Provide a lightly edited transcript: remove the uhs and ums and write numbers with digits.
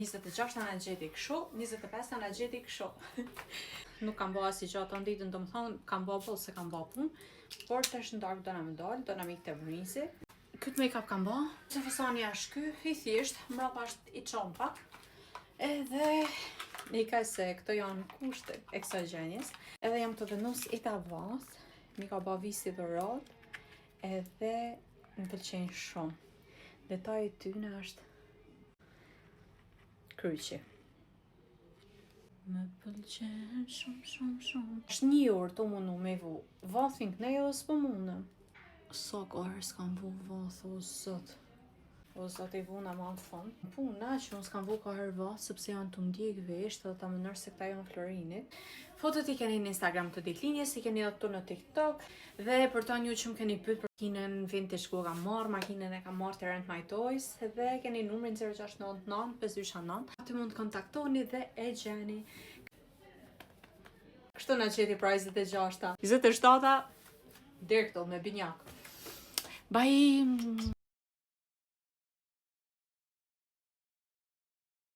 26 në gjeti këshu, 25 në gjeti këshu. Nuk kam bëha si gjatë të ditën, do më thonë, kam bëha po se kam bëha punë, por të është në darkë do në më dalë, do në mi këtë vënisi. Këtë make-up kam bëha, që fasoni është ky, i thjesht, mrapa është i qonë pak. Edhe, i ka se këto janë kushte e kësa gjenjes. Edhe jam të venus i ta vath, mi ka bëha visi dhe rod, edhe më pëlqenjë shumë. Detaj i tyne është kryqi. Më pëlqen shumë. Është 1 orë të mundu me vu vathin kënej edhe s'po mundëm. Sa kohër s'kam vu vath, o zot. O zot i vuna ma në fund. Puna që unë s'kam vu kohër vath, sepse janë të ndjek vesht edhe ta më nërë se këta janë Florinit. Fotot i keni në Instagram të ditlinjes, i keni dhe të në TikTok. Dhe për ta një që më keni pyet për makinën vintage ku kam marrë, makinën e kam marrë të Rent My Toys. Dhe keni numrin 0699 529. Aty mund të kontaktoni dhe e gjeni. Kështu në qeti pra 26-ta. 27-ta, dirë këto me binjak. Bye!